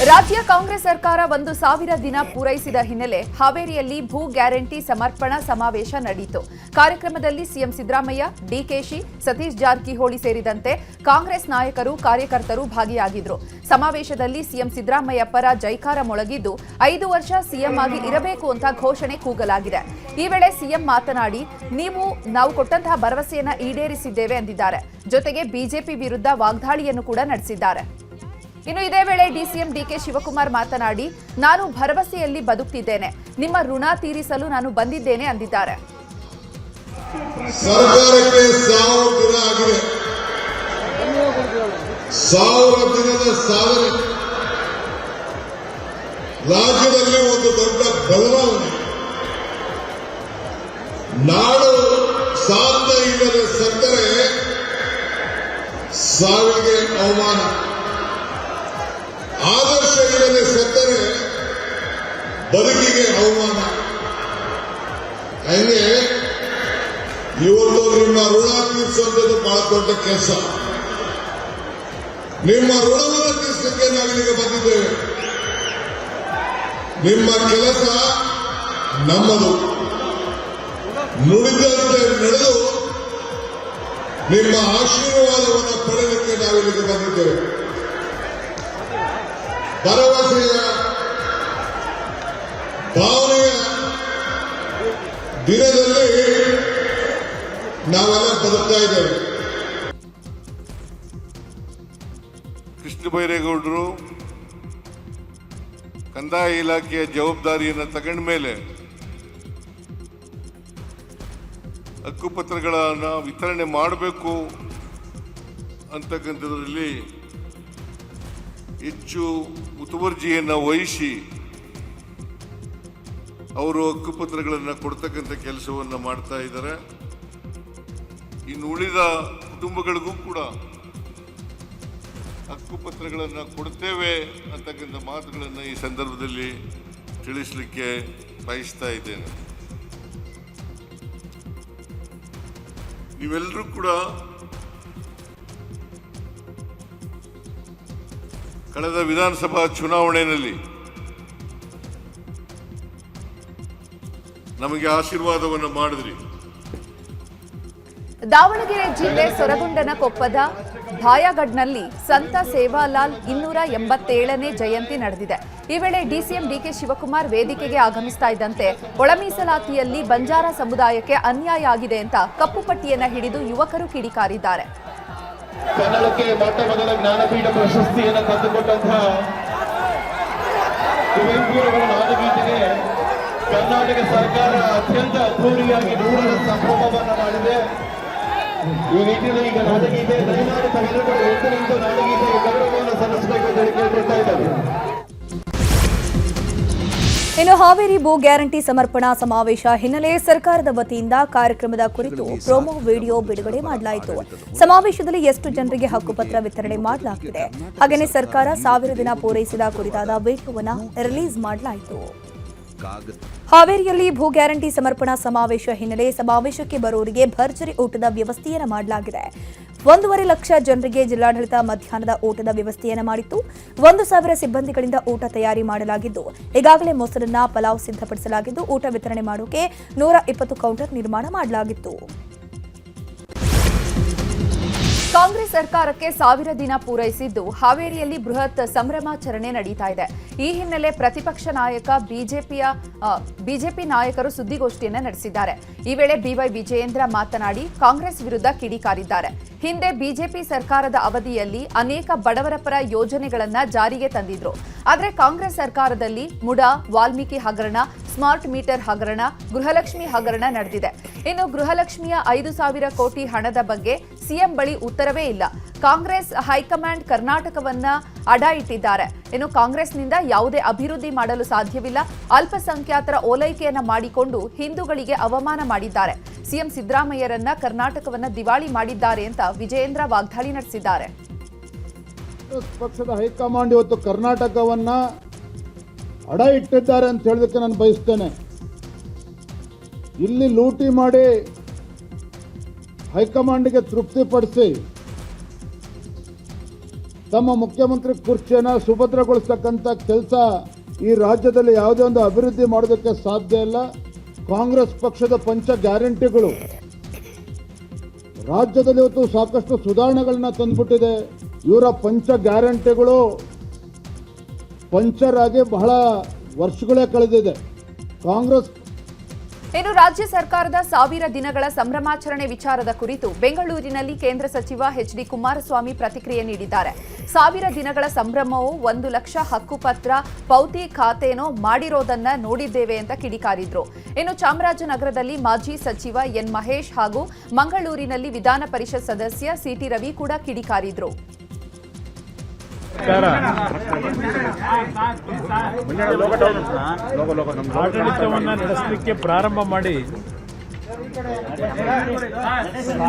ರಾಜ್ಯ ಕಾಂಗ್ರೆಸ್ ಸರ್ಕಾರ 1,000 ದಿನ ಪೂರೈಸಿದ ಹಿನ್ನೆಲೆ ಹಾವೇರಿಯಲ್ಲಿ ಭೂ ಗ್ಯಾರಂಟಿ ಸಮರ್ಪಣಾ ಸಮಾವೇಶ ನಡೆಯಿತು. ಕಾರ್ಯಕ್ರಮದಲ್ಲಿ ಸಿಎಂ ಸಿದ್ದರಾಮಯ್ಯ, ಡಿಕೆಶಿ, ಸತೀಶ್ ಜಾರಕಿಹೊಳಿ ಸೇರಿದಂತೆ ಕಾಂಗ್ರೆಸ್ ನಾಯಕರು, ಕಾರ್ಯಕರ್ತರು ಭಾಗಿಯಾಗಿದ್ದರು. ಸಮಾವೇಶದಲ್ಲಿ ಸಿಎಂ ಸಿದ್ದರಾಮಯ್ಯ ಪರ ಜೈಕಾರ ಮೊಳಗಿದ್ದು 5 ವರ್ಷ ಸಿಎಂ ಆಗಿ ಇರಬೇಕು ಅಂತ ಘೋಷಣೆ ಕೂಗಲಾಗಿದೆ. ಈ ವೇಳೆ ಸಿಎಂ ಮಾತನಾಡಿ, ನಾವು ಕೊಟ್ಟಂತಹ ಭರವಸೆಯನ್ನ ಈಡೇರಿಸಿದ್ದೇವೆ ಎಂದಿದ್ದಾರೆ. ಜೊತೆಗೆ ಬಿಜೆಪಿ ವಿರುದ್ಧ ವಾಗ್ದಾಳಿಯನ್ನು ಕೂಡ ನಡೆಸಿದ್ದಾರೆ. ಇನ್ನು ಇದೇ ವೇಳೆ ಡಿಸಿಎಂ ಡಿಕೆ ಶಿವಕುಮಾರ್ ಮಾತನಾಡಿ, ನಾನು ಭರವಸೆಯಲ್ಲಿ ಬದುಕ್ತಿದ್ದೇನೆ, ನಿಮ್ಮ ಋಣ ತೀರಿಸಲು ನಾನು ಬಂದಿದ್ದೇನೆ ಅಂದಿದ್ದಾರೆ. ಸರ್ಕಾರಕ್ಕೆ 1000 ದಿನ ಆಗಿದೆ. 1000 ದಿನದ ಸಾಧನೆ ರಾಜ್ಯದಲ್ಲಿ ಒಂದು ದೊಡ್ಡ ಬದಲಾವಣೆ. ನಾಡು ಸಾಧ್ಯ ಇಲ್ಲದೆ ಸತ್ತರೆ ಸಾವಿಗೆ ಅವಮಾನ, ಆದರ್ಶ ಇಲ್ಲದೆ ಸತ್ತರೆ ಬದುಕಿಗೆ ಅವಮಾನ. ಹಂಗೆ ಇವತ್ತು ನಿಮ್ಮ ಋಣ ತೀರಿಸುವಂಥದ್ದು ಬಹಳ ದೊಡ್ಡ ಕೆಲಸ. ನಿಮ್ಮ ಋಣವನ್ನು ತೀರಿಸಲಿಕ್ಕೆ ನಾವಿಲ್ಲಿಗೆ ಬಂದಿದ್ದೇವೆ. ನಿಮ್ಮ ಕೆಲಸ ನಮ್ಮದು. ನುಡಿದಂತೆ ನಡೆದು ನಿಮ್ಮ ಆಶೀರ್ವಾದವನ್ನು ಪಡೆಯಲಿಕ್ಕೆ ನಾವಿಲ್ಲಿಗೆ ಬಂದಿದ್ದೇವೆ. ಭರವಸೆಯ ಭಾವನೆಯ ದಿನದಲ್ಲಿ ನಾವೆಲ್ಲ ಬದುಕ್ತಾ ಇದ್ದೇವೆ. ಕೃಷ್ಣ ಬೈರೇಗೌಡರು ಕಂದಾಯ ಇಲಾಖೆಯ ಜವಾಬ್ದಾರಿಯನ್ನು ತಗೊಂಡ ಮೇಲೆ ಹಕ್ಕುಪತ್ರಗಳನ್ನು ವಿತರಣೆ ಮಾಡಬೇಕು ಅಂತಕ್ಕಂಥದ್ರಲ್ಲಿ ಹೆಚ್ಚು ಮುತುವರ್ಜಿಯನ್ನು ವಹಿಸಿ ಅವರು ಹಕ್ಕುಪತ್ರಗಳನ್ನು ಕೊಡ್ತಕ್ಕಂಥ ಕೆಲಸವನ್ನು ಮಾಡ್ತಾ ಇದ್ದಾರೆ. ಇನ್ನು ಉಳಿದ ಕುಟುಂಬಗಳಿಗೂ ಕೂಡ ಹಕ್ಕುಪತ್ರಗಳನ್ನು ಕೊಡ್ತೇವೆ ಅಂತಕ್ಕಂಥ ಮಾತುಗಳನ್ನು ಈ ಸಂದರ್ಭದಲ್ಲಿ ತಿಳಿಸಲಿಕ್ಕೆ ಬಯಸ್ತಾ ಇದ್ದೇನೆ. ನೀವೆಲ್ಲರೂ ಕೂಡ ಕಳೆದ ವಿಧಾನಸಭಾ ಚುನಾವಣೆಯಲ್ಲಿ ನಮಗೆ ಆಶೀರ್ವಾದವನ್ನು ಮಾಡಿದ್ರಿ. ದಾವಣಗೆರೆ ಜಿಲ್ಲೆ ಸೊರಗೊಂಡನಕೊಪ್ಪದ ಭಾಯಗಢ್ನಲ್ಲಿ ಸಂತ ಸೇವಾಲಾಲ್ 287ನೇ ಜಯಂತಿ ನಡೆದಿದೆ. ಈ ವೇಳೆ ಡಿಸಿಎಂ ಡಿಕೆ ಶಿವಕುಮಾರ್ ವೇದಿಕೆಗೆ ಆಗಮಿಸ್ತಾ ಇದ್ದಂತೆ ಒಳ ಮೀಸಲಾತಿಯಲ್ಲಿ ಬಂಜಾರ ಸಮುದಾಯಕ್ಕೆ ಅನ್ಯಾಯ ಆಗಿದೆ ಅಂತ ಕಪ್ಪು ಪಟ್ಟಿಯನ್ನ ಹಿಡಿದು ಯುವಕರು ಕಿಡಿಕಾರಿದ್ದಾರೆ. ಕನ್ನಡಕ್ಕೆ ಮೊಟ್ಟ ಮೊದಲ ಜ್ಞಾನಪೀಠ ಪ್ರಶಸ್ತಿಯನ್ನು ತಂದುಕೊಟ್ಟಂತಹ ಕುವೆಂಪುರವರ ನಾಡಗೀತೆಗೆ ಕರ್ನಾಟಕ ಸರ್ಕಾರ ಅತ್ಯಂತ ಅದ್ಧೂರಿಯಾಗಿ 100ರ ಸಂಭ್ರಮವನ್ನು ಮಾಡಿದೆ. ಈ ನಿಟ್ಟಿನಲ್ಲಿ ಈಗ ನಾಡಗೀತೆ ದಯಮಾಡಿ ತಾವೆಲ್ಲರೂ ಎದ್ದು ನಿಂತು ನಾಡಗೀತೆಗೆ ಗೌರವವನ್ನು ಸಲ್ಲಿಸಬೇಕು ಅಂತ ಕೇಳ್ಕೊಳ್ತಾ ಇದ್ದಾರೆ. ಇನ್ನು ಹಾವೇರಿ ಭೂ ಗ್ಯಾರಂಟಿ ಸಮರ್ಪಣಾ ಸಮಾವೇಶ ಹಿನ್ನೆಲೆ ಸರ್ಕಾರದ ವತಿಯಿಂದ ಕಾರ್ಯಕ್ರಮದ ಕುರಿತು ಪ್ರೊಮೋ ವಿಡಿಯೋ ಬಿಡುಗಡೆ ಮಾಡಲಾಯಿತು. ಸಮಾವೇಶದಲ್ಲಿ ಎಷ್ಟು ಜನರಿಗೆ ಹಕ್ಕುಪತ್ರ ವಿತರಣೆ ಮಾಡಲಾಗಿದೆ, ಹಾಗೆಯೇ ಸರ್ಕಾರ 1000 ದಿನ ಪೂರೈಸಿದ ಕುರಿತಾದ ವಿಡಿಯೋವನ್ನು ರಿಲೀಸ್ ಮಾಡಲಾಯಿತು. ಹಾವೇರಿಯಲ್ಲಿ ಭೂ ಗ್ಯಾರಂಟಿ ಸಮರ್ಪಣಾ ಸಮಾವೇಶ ಹಿನ್ನೆಲೆ ಸಮಾವೇಶಕ್ಕೆ ಬರುವವರಿಗೆ ಭರ್ಜರಿ ಊಟದ ವ್ಯವಸ್ಥೆಯನ್ನು ಮಾಡಲಾಗಿದೆ. 1.5 ಲಕ್ಷ ಜನರಿಗೆ ಜಿಲ್ಲಾಡಳಿತ ಮಧ್ಯಾಹ್ನದ ಊಟದ ವ್ಯವಸ್ಥೆಯನ್ನು ಮಾಡಿತ್ತು. 1,000 ಸಿಬ್ಬಂದಿಗಳಿಂದ ಊಟ ತಯಾರಿ ಮಾಡಲಾಗಿದ್ದು, ಈಗಾಗಲೇ ಮೊಸರನ್ನ, ಪಲಾವ್ ಸಿದ್ಧಪಡಿಸಲಾಗಿದ್ದು, ಊಟ ವಿತರಣೆ ಮಾಡೋಕೆ 120 ಕೌಂಟರ್ ನಿರ್ಮಾಣ ಮಾಡಲಾಗಿತ್ತು. ಕಾಂಗ್ರೆಸ್ ಸರ್ಕಾರಕ್ಕೆ 1000 ದಿನ ಪೂರೈಸಿದ್ದು ಹಾವೇರಿಯಲ್ಲಿ ಬೃಹತ್ ಸಂಭ್ರಮಾಚರಣೆ ನಡೀತಾ ಇದೆ. ಈ ಹಿನ್ನೆಲೆ ಪ್ರತಿಪಕ್ಷ ನಾಯಕ ಬಿಜೆಪಿ ನಾಯಕರು ಸುದ್ದಿಗೋಷ್ಠಿಯನ್ನು ನಡೆಸಿದ್ದಾರೆ. ಈ ವೇಳೆ ಬಿವೈ ವಿಜಯೇಂದ್ರ ಮಾತನಾಡಿ ಕಾಂಗ್ರೆಸ್ ವಿರುದ್ಧ ಕಿಡಿಕಾರಿದ್ದಾರೆ. ಹಿಂದೆ ಬಿಜೆಪಿ ಸರ್ಕಾರದ ಅವಧಿಯಲ್ಲಿ ಅನೇಕ ಬಡವರ ಪರ ಯೋಜನೆಗಳನ್ನ ಜಾರಿಗೆ ತಂದಿದ್ರು. ಆದರೆ ಕಾಂಗ್ರೆಸ್ ಸರ್ಕಾರದಲ್ಲಿ ಮುಡಾ, ವಾಲ್ಮೀಕಿ ಹಗರಣ, ಸ್ಮಾರ್ಟ್ ಮೀಟರ್ ಹಗರಣ, ಗೃಹಲಕ್ಷ್ಮಿ ಹಗರಣ ನಡೆದಿದೆ. ಇನ್ನು ಗೃಹಲಕ್ಷ್ಮಿಯ 5,000 ಕೋಟಿ ಹಣದ ಬಗ್ಗೆ ಸಿಎಂ ಬಳಿ ಉತ್ತರವೇ ಇಲ್ಲ. ಕಾಂಗ್ರೆಸ್ ಹೈಕಮಾಂಡ್ ಕರ್ನಾಟಕವನ್ನ ಅಡ ಇಟ್ಟಿದ್ದಾರೆ. ಇನ್ನು ಕಾಂಗ್ರೆಸ್ನಿಂದ ಯಾವುದೇ ಅಭಿವೃದ್ಧಿ ಮಾಡಲು ಸಾಧ್ಯವಿಲ್ಲ. ಅಲ್ಪಸಂಖ್ಯಾತರ ಓಲೈಕೆಯನ್ನ ಮಾಡಿಕೊಂಡು ಹಿಂದೂಗಳಿಗೆ ಅವಮಾನ ಮಾಡಿದ್ದಾರೆ. ಸಿಎಂ ಸಿದ್ದರಾಮಯ್ಯರನ್ನ ಕರ್ನಾಟಕವನ್ನ ದಿವಾಳಿ ಮಾಡಿದ್ದಾರೆ ಅಂತ ವಿಜಯೇಂದ್ರ ವಾಗ್ದಾಳಿ ನಡೆಸಿದ್ದಾರೆ. ಪಕ್ಷದ ಹೈಕಮಾಂಡ್ ಇವತ್ತು ಕರ್ನಾಟಕವನ್ನ ಅಡ ಇಟ್ಟಿದ್ದಾರೆ ಅಂತ ಹೇಳೋದಕ್ಕೆ ನಾನು ಬಯಸ್ತೇನೆ. ಇಲ್ಲಿ ಲೂಟಿ ಮಾಡಿ ಹೈಕಮಾಂಡ್ಗೆ ತೃಪ್ತಿಪಡಿಸಿ ತಮ್ಮ ಮುಖ್ಯಮಂತ್ರಿ ಕುರ್ಚಿಯನ್ನು ಸುಭದ್ರಗೊಳಿಸ್ತಕ್ಕಂಥ ಕೆಲಸ ಈ ರಾಜ್ಯದಲ್ಲಿ ಯಾವುದೇ ಒಂದು ಅಭಿವೃದ್ಧಿ ಮಾಡೋದಕ್ಕೆ ಸಾಧ್ಯ ಇಲ್ಲ. ಕಾಂಗ್ರೆಸ್ ಪಕ್ಷದ ಪಂಚ ಗ್ಯಾರಂಟಿಗಳು ರಾಜ್ಯದಲ್ಲಿ ಇವತ್ತು ಸಾಕಷ್ಟು ಸುಧಾರಣೆಗಳನ್ನ ತಂದುಬಿಟ್ಟಿದೆ. ಇವರ ಪಂಚ ಗ್ಯಾರಂಟಿಗಳು ಪಂಚರ್ ಆಗಿ ಬಹಳ ವರ್ಷಗಳೇ ಕಳೆದಿದೆ. ಕಾಂಗ್ರೆಸ್ ಇನ್ನು ರಾಜ್ಯ ಸರ್ಕಾರದ 1000 ದಿನಗಳ ಸಂಭ್ರಮಾಚರಣೆ ವಿಚಾರದ ಕುರಿತು ಬೆಂಗಳೂರಿನಲ್ಲಿ ಕೇಂದ್ರ ಸಚಿವ ಎಚ್.ಡಿ. ಕುಮಾರಸ್ವಾಮಿ ಪ್ರತಿಕ್ರಿಯೆ ನೀಡಿದ್ದಾರೆ. 1000 ದಿನಗಳ ಸಂಭ್ರಮವು 1 ಲಕ್ಷ ಹಕ್ಕುಪತ್ರ ಪೌತಿ ಖಾತೆನೋ ಮಾಡಿರೋದನ್ನ ನೋಡಿದ್ದೇವೆ ಅಂತ ಕಿಡಿಕಾರಿದ್ರು. ಇನ್ನು ಚಾಮರಾಜನಗರದಲ್ಲಿ ಮಾಜಿ ಸಚಿವ ಎನ್ ಮಹೇಶ್ ಹಾಗೂ ಮಂಗಳೂರಿನಲ್ಲಿ ವಿಧಾನ ಪರಿಷತ್ ಸದಸ್ಯ ಸಿಟಿ ರವಿ ಕೂಡ ಕಿಡಿಕಾರಿದ್ರು. ಆಡಳಿತವನ್ನು ನಡೆಸಲಿಕ್ಕೆ ಪ್ರಾರಂಭ ಮಾಡಿ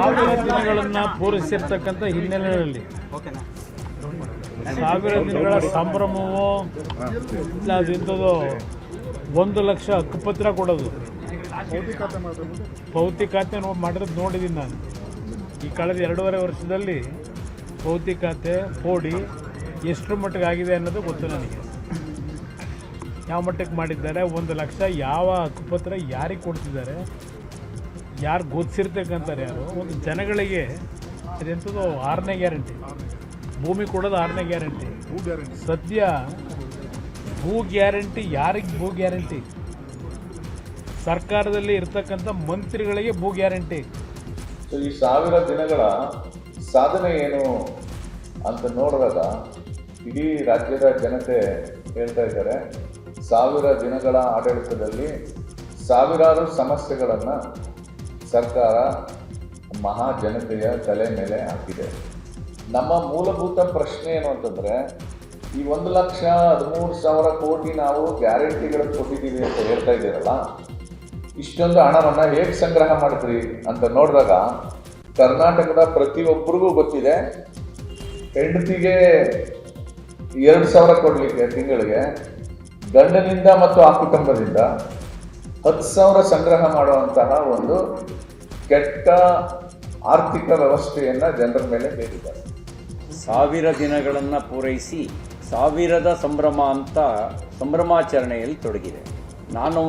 1000 ದಿನಗಳನ್ನು ಪೂರೈಸಿರ್ತಕ್ಕಂಥ ಹಿನ್ನೆಲೆಯಲ್ಲಿ 1000 ದಿನಗಳ ಸಂಭ್ರಮವೋ ಇಲ್ಲ ಅದಿಂಥದ್ದು 1 ಲಕ್ಷ ಹಕ್ಕುಪತ್ರ ಕೊಡೋದು ಪೌತಿ ಖಾತೆ ಮಾಡಿರೋದು ನೋಡಿದ್ದೀನಿ ನಾನು. ಈ ಕಳೆದ 2.5 ವರ್ಷದಲ್ಲಿ ಪೌತಿ ಖಾತೆ ಪೋಡಿ ಎಷ್ಟು ಮಟ್ಟಿಗೆ ಆಗಿದೆ ಅನ್ನೋದು ಗೊತ್ತು ನನಗೆ. ಯಾವ ಮಟ್ಟಕ್ಕೆ ಮಾಡಿದ್ದಾರೆ, 1 ಲಕ್ಷ ಯಾವ ಹಕ್ಕುಪತ್ರ ಯಾರಿಗೆ ಕೊಡ್ತಿದ್ದಾರೆ, ಯಾರು ಗೊತ್ತಿರ್ತಕ್ಕಂಥವ್ರು ಯಾರು, ಒಂದು ಜನಗಳಿಗೆ ಅದೆಂಥದ್ದು 6ನೇ ಗ್ಯಾರಂಟಿ ಭೂಮಿ ಕೊಡೋದು 6ನೇ ಗ್ಯಾರಂಟಿ. ಸದ್ಯ ಭೂ ಗ್ಯಾರಂಟಿ ಯಾರಿಗೆ ಭೂ ಗ್ಯಾರಂಟಿ? ಸರ್ಕಾರದಲ್ಲಿ ಇರ್ತಕ್ಕಂಥ ಮಂತ್ರಿಗಳಿಗೆ ಭೂ ಗ್ಯಾರಂಟಿ. ಈ 1000 ದಿನಗಳ ಸಾಧನೆ ಏನು ಅಂತ ನೋಡಿದಾಗ ಇಡೀ ರಾಜ್ಯದ ಜನತೆ ಹೇಳ್ತಾ ಇದ್ದಾರೆ, 1000 ದಿನಗಳ ಆಡಳಿತದಲ್ಲಿ ಸಾವಿರಾರು ಸಮಸ್ಯೆಗಳನ್ನು ಸರ್ಕಾರ ಮಹಾ ಜನತೆಯ ತಲೆ ಮೇಲೆ ಹಾಕಿದೆ. ನಮ್ಮ ಮೂಲಭೂತ ಪ್ರಶ್ನೆ ಏನು ಅಂತಂದರೆ, ಈ 1,13,000 ಕೋಟಿ ನಾವು ಗ್ಯಾರಂಟಿಗಳನ್ನು ಕೊಟ್ಟಿದ್ದೀವಿ ಅಂತ ಹೇಳ್ತಾ ಇದ್ದೀರಲ್ಲ, ಇಷ್ಟೊಂದು ಹಣವನ್ನು ಹೇಗೆ ಸಂಗ್ರಹ ಮಾಡಿದ್ರಿ ಅಂತ ನೋಡಿದಾಗ ಕರ್ನಾಟಕದ ಪ್ರತಿಯೊಬ್ಬರಿಗೂ ಗೊತ್ತಿದೆ, ಹೆಂಡತಿಗೆ 2,000 ಕೊಡಲಿಕ್ಕೆ ತಿಂಗಳಿಗೆ, ಗಂಡನಿಂದ ಮತ್ತು ಆ ಕುಟುಂಬದಿಂದ 10,000 ಸಂಗ್ರಹ ಮಾಡುವಂತಹ ಒಂದು ಕೆಟ್ಟ ಆರ್ಥಿಕ ವ್ಯವಸ್ಥೆಯನ್ನು ಜನರ ಮೇಲೆ ಹೇರಿದ್ದಾರೆ. 1000 ದಿನಗಳನ್ನು ಪೂರೈಸಿ 1000ದ ಸಂಭ್ರಮ ಅಂತ ಸಂಭ್ರಮಾಚರಣೆಯಲ್ಲಿ ತೊಡಗಿದೆ. ನಾನು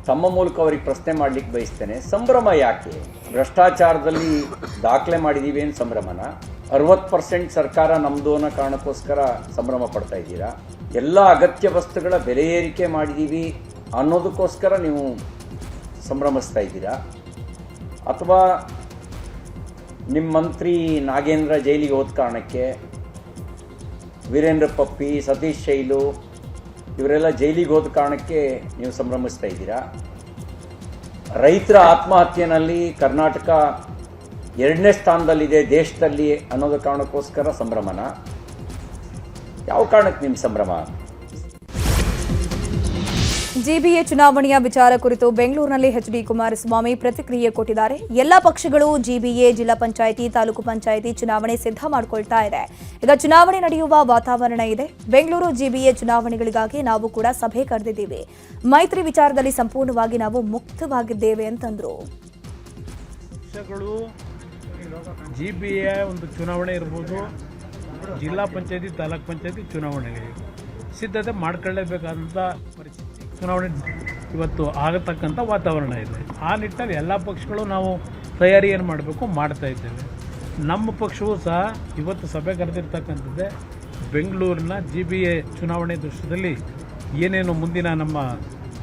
ತಮ್ಮ ಮೂಲಕ ಅವರಿಗೆ ಪ್ರಶ್ನೆ ಮಾಡಲಿಕ್ಕೆ ಬಯಸ್ತೇನೆ, ಸಂಭ್ರಮ ಯಾಕೆ? ಭ್ರಷ್ಟಾಚಾರದಲ್ಲಿ ದಾಖಲೆ ಮಾಡಿದ್ದೀವಿ ಏನು ಸಂಭ್ರಮನ? 60% ಸರ್ಕಾರ ನಮ್ಮದು ಅನ್ನೋ ಕಾರಣಕ್ಕೋಸ್ಕರ ಸಂಭ್ರಮ ಪಡ್ತಾ ಇದ್ದೀರಾ? ಎಲ್ಲ ಅಗತ್ಯ ವಸ್ತುಗಳ ಬೆಲೆ ಏರಿಕೆ ಮಾಡಿದ್ದೀವಿ ಅನ್ನೋದಕ್ಕೋಸ್ಕರ ನೀವು ಸಂಭ್ರಮಿಸ್ತಾ ಇದ್ದೀರಾ? ಅಥವಾ ನಿಮ್ಮ ಮಂತ್ರಿ ನಾಗೇಂದ್ರ ಜೈಲಿಗೆ ಹೋದ ಕಾರಣಕ್ಕೆ, ವೀರೇಂದ್ರ ಪಪ್ಪಿ, ಸತೀಶ್ ಶೈಲು ಇವರೆಲ್ಲ ಜೈಲಿಗೆ ಹೋದ ಕಾರಣಕ್ಕೆ ನೀವು ಸಂಭ್ರಮಿಸ್ತಾ ಇದ್ದೀರಾ? ರೈತರ ಆತ್ಮಹತ್ಯೆಯಲ್ಲಿ ಕರ್ನಾಟಕ 2ನೇ ಸ್ಥಾನದಲ್ಲಿದೆ ದೇಶದಲ್ಲಿ ಅನ್ನೋದ ಕಾರಣಕ್ಕೋಸ್ಕರ ಸಂಭ್ರಮನ? ಯಾವ ಕಾರಣಕ್ಕೆ ನಿಮ್ಮ ಸಂಭ್ರಮ? ಜಿಬಿಎ ಚುನಾವಣೆಯ ವಿಚಾರ ಕುರಿತು ಬೆಂಗಳೂರಿನಲ್ಲಿ ಎಚ್.ಡಿ. ಕುಮಾರಸ್ವಾಮಿ ಪ್ರತಿಕ್ರಿಯೆ ಕೊಟ್ಟಿದ್ದಾರೆ. ಎಲ್ಲಾ ಪಕ್ಷಗಳು ಜಿಬಿಎ, ಜಿಲ್ಲಾ ಪಂಚಾಯಿತಿ, ತಾಲೂಕು ಪಂಚಾಯಿತಿ ಚುನಾವಣೆ ಸಿದ್ಧ ಮಾಡಿಕೊಳ್ತಾ ಇದೆ. ಈಗ ಚುನಾವಣೆ ನಡೆಯುವ ವಾತಾವರಣ ಇದೆ. ಬೆಂಗಳೂರು ಜಿಬಿಎ ಚುನಾವಣೆಗಳಿಗಾಗಿ ನಾವು ಕೂಡ ಸಭೆ ಕರೆದಿದ್ದೀವಿ. ಮೈತ್ರಿ ವಿಚಾರದಲ್ಲಿ ಸಂಪೂರ್ಣವಾಗಿ ನಾವು ಮುಕ್ತವಾಗಿದ್ದೇವೆ ಅಂತಂದ್ರು. ಪಕ್ಷಗಳು ಜಿಬಿಎ ಒಂದು ಚುನಾವಣೆ ಇರ್ಬೋದು, ಜಿಲ್ಲಾ ಪಂಚಾಯಿತಿ, ತಾಲೂಕು ಪಂಚಾಯಿತಿ ಚುನಾವಣೆಗೆ ಸಿದ್ಧತೆ ಮಾಡ್ಕೊಳ್ಳೇಬೇಕಾದಂಥ ಪರಿಸ್ಥಿತಿ, ಚುನಾವಣೆ ಇವತ್ತು ಆಗತಕ್ಕಂಥ ವಾತಾವರಣ ಇದೆ. ಆ ನಿಟ್ಟಿನಲ್ಲಿ ಎಲ್ಲ ಪಕ್ಷಗಳು ನಾವು ತಯಾರಿ ಏನು ಮಾಡಬೇಕು ಮಾಡ್ತಾ ಇದ್ದೇವೆ. ನಮ್ಮ ಪಕ್ಷವೂ ಸಹ ಇವತ್ತು ಸಭೆ ಕರೆದಿರ್ತಕ್ಕಂಥದ್ದೇ ಬೆಂಗಳೂರಿನ ಜಿಬಿಎ ಚುನಾವಣೆ ದೃಶ್ಯದಲ್ಲಿ ಏನೇನು ಮುಂದಿನ ನಮ್ಮ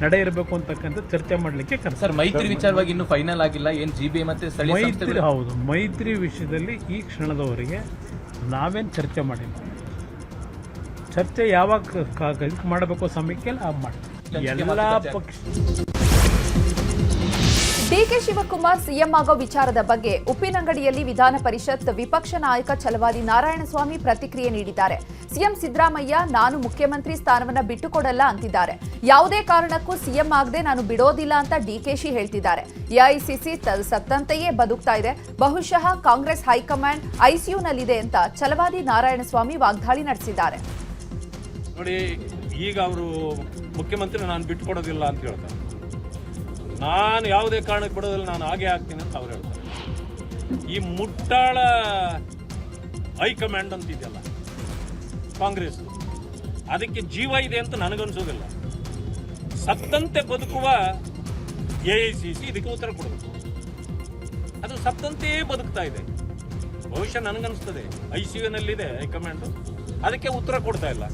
ನಡೆ ಇರಬೇಕು ಅಂತಕ್ಕಂಥ ಚರ್ಚೆ ಮಾಡಲಿಕ್ಕೆ ಸರ್, ಮೈತ್ರಿ ವಿಚಾರವಾಗಿ ಇನ್ನೂ ಫೈನಲ್ ಆಗಿಲ್ಲ. ಏನು ಜಿಬಿಎ ಮತ್ತೆ ಸ್ಥಳೀಯ ಮೈತ್ರಿ? ಹೌದು, ಮೈತ್ರಿ ವಿಷಯದಲ್ಲಿ ಈ ಕ್ಷಣದವರೆಗೆ ನಾವೇನು ಚರ್ಚೆ ಮಾಡಿಲ್ಲ. ಚರ್ಚೆ ಯಾವಾಗ ಮಾಡಬೇಕು ಸಮಯಕ್ಕೆ ಮಾಡ್ತೀವಿ ಎಲ್ಲ ಪಕ್ಷ. ಡಿಕೆ ಶಿವಕುಮಾರ್ ಸಿಎಂ ಆಗೋ ವಿಚಾರದ ಬಗ್ಗೆ ಉಪ್ಪಿನಂಗಡಿಯಲ್ಲಿ ವಿಧಾನ ಪರಿಷತ್ ವಿಪಕ್ಷ ನಾಯಕ ಛಲವಾದಿ ನಾರಾಯಣಸ್ವಾಮಿ ಪ್ರತಿಕ್ರಿಯೆ ನೀಡಿದ್ದಾರೆ. ಸಿಎಂ ಸಿದ್ದರಾಮಯ್ಯ ನಾನು ಮುಖ್ಯಮಂತ್ರಿ ಸ್ಥಾನವನ್ನ ಬಿಟ್ಟುಕೊಡಲ್ಲ ಅಂತಿದ್ದಾರೆ. ಯಾವುದೇ ಕಾರಣಕ್ಕೂ ಸಿಎಂ ಆಗದೆ ನಾನು ಬಿಡೋದಿಲ್ಲ ಅಂತ ಡಿಕೆಶಿ ಹೇಳ್ತಿದ್ದಾರೆ. ಎಐಸಿಸಿ ಸತ್ತಂತೆಯೇ ಬದುಕ್ತಾ ಇದೆ. ಬಹುಶಃ ಕಾಂಗ್ರೆಸ್ ಹೈಕಮಾಂಡ್ ಐಸಿಯುನಲ್ಲಿದೆ ಅಂತ ಛಲವಾದಿ ನಾರಾಯಣಸ್ವಾಮಿ ವಾಗ್ದಾಳಿ ನಡೆಸಿದ್ದಾರೆ. ನೋಡಿ, ಈಗ ಅವರು ಮುಖ್ಯಮಂತ್ರಿ ನಾನು ಬಿಟ್ಟುಕೊಡೋದಿಲ್ಲ ಅಂತ ಹೇಳ್ತಾರೆ. ನಾನು ಯಾವುದೇ ಕಾರಣಕ್ಕೆ ಬಿಡೋದಿಲ್ಲ, ನಾನು ಹಾಗೆ ಆಗ್ತೀನಿ ಅಂತ ಅವ್ರು ಹೇಳ್ತಾರೆ. ಈ ಮುಟ್ಟಾಳ ಹೈಕಮಾಂಡ್ ಅಂತಿದೆಯಲ್ಲ, ಕಾಂಗ್ರೆಸ್. ಅದಕ್ಕೆ ಜೀವ ಇದೆ ಅಂತ ನನಗನ್ಸೋದಿಲ್ಲ. ಸತ್ತಂತೆ ಬದುಕುವ AICC ಇದಕ್ಕೆ ಉತ್ತರ ಕೊಡಬೇಕು. ಅದು ಸತ್ತಂತೆಯೇ ಬದುಕ್ತಾ ಇದೆ. ಬಹುಶಃ ನನಗನ್ನಿಸ್ತದೆ ICUನಲ್ಲಿದೆ ಹೈಕಮಾಂಡ್, ಅದಕ್ಕೆ ಉತ್ತರ ಕೊಡ್ತಾ ಇಲ್ಲ.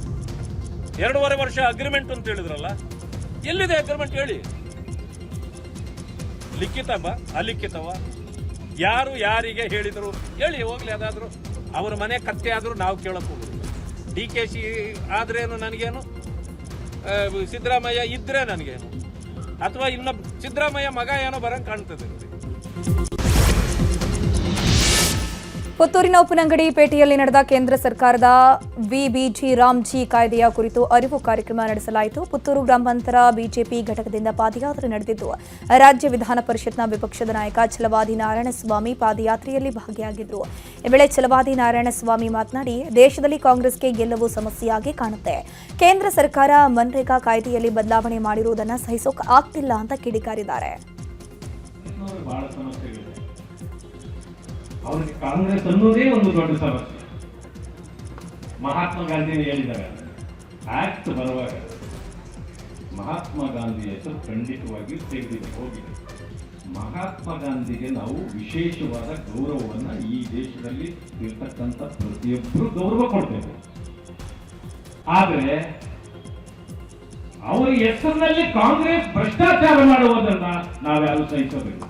2.5 ವರ್ಷ ಅಗ್ರಿಮೆಂಟ್ ಅಂತ ಹೇಳಿದ್ರಲ್ಲ, ಎಲ್ಲಿದೆ ಅಗ್ರಿಮೆಂಟ್ ಹೇಳಿ? ಲಿಖಿತವ ಅಲಿಖಿತವ? ಯಾರು ಯಾರಿಗೆ ಹೇಳಿದರು ಹೇಳಿ ಹೋಗ್ಲಿ. ಅದಾದರೂ ಅವರ ಮನೆ ಕತ್ತೆ ಆದರೂ ನಾವು ಕೇಳಕ್ಕೆ ಹೋಗೋದಿಲ್ಲ. DKC ಆದ್ರೇನು ನನಗೇನು, ಸಿದ್ದರಾಮಯ್ಯ ಇದ್ರೆ ನನಗೇನು, ಅಥವಾ ಇನ್ನೊಬ್ಬ ಸಿದ್ದರಾಮಯ್ಯ ಮಗ ಏನೋ ಬರಂಗೆ ಕಾಣ್ತದೆ. ಪುತ್ತೂರಿನ ಉಪ್ಪಿನಂಗಡಿ ಪೇಟೆಯಲ್ಲಿ ನಡೆದ ಕೇಂದ್ರ ಸರ್ಕಾರದ ವಿಬಿಜಿ ರಾಮ್ಜಿ ಕಾಯ್ದೆಯ ಕುರಿತು ಅರಿವು ಕಾರ್ಯಕ್ರಮ ನಡೆಸಲಾಯಿತು. ಪುತ್ತೂರು ಗ್ರಾಮಾಂತರ ಬಿಜೆಪಿ ಘಟಕದಿಂದ ಪಾದಯಾತ್ರೆ ನಡೆದಿದ್ದು, ರಾಜ್ಯ ವಿಧಾನ ಪರಿಷತ್ನ ವಿಪಕ್ಷದ ನಾಯಕ ಛಲವಾದಿ ನಾರಾಯಣಸ್ವಾಮಿ ಪಾದಯಾತ್ರೆಯಲ್ಲಿ ಭಾಗಿಯಾಗಿದ್ದರು. ಈ ವೇಳೆ ಛಲವಾದಿ ನಾರಾಯಣಸ್ವಾಮಿ ಮಾತನಾಡಿ, ದೇಶದಲ್ಲಿ ಕಾಂಗ್ರೆಸ್ಗೆ ಗೆಲ್ಲುವು ಸಮಸ್ಯೆಯಾಗಿ ಕಾಣುತ್ತೆ. ಕೇಂದ್ರ ಸರ್ಕಾರ ಮನ್ರೇಗಾ ಕಾಯ್ದೆಯಲ್ಲಿ ಬದಲಾವಣೆ ಮಾಡಿರುವುದನ್ನು ಸಹಿಸೋಕೆ ಆಗ್ತಿಲ್ಲ ಅಂತ ಕಿಡಿಕಾರಿದ್ದಾರೆ. ಅವ್ರಿಗೆ ಕಾಂಗ್ರೆಸ್ ಅನ್ನೋದೇ ಒಂದು ದೊಡ್ಡ ಸಮಸ್ಯೆ. ಮಹಾತ್ಮ ಗಾಂಧಿನ ಹೇಳಿದ್ದಾರೆ, ಆಕ್ಟ್ ಬರುವಾಗ ಮಹಾತ್ಮ ಗಾಂಧಿ ಹೆಸರು ಖಂಡಿತವಾಗಿ ತೆಗೆದಿದೆ ಹೋಗಿದೆ. ಮಹಾತ್ಮ ಗಾಂಧಿಗೆ ನಾವು ವಿಶೇಷವಾದ ಗೌರವವನ್ನು ಈ ದೇಶದಲ್ಲಿ ಇರ್ತಕ್ಕಂಥ ಪ್ರತಿಯೊಬ್ಬರು ಗೌರವ ಕೊಡ್ತೇವೆ. ಆದರೆ ಅವರ ಹೆಸರಿನಲ್ಲಿ ಕಾಂಗ್ರೆಸ್ ಭ್ರಷ್ಟಾಚಾರ ಮಾಡುವುದನ್ನ ನಾವ್ಯಾರು ಸಹಿಸಬೇಕು.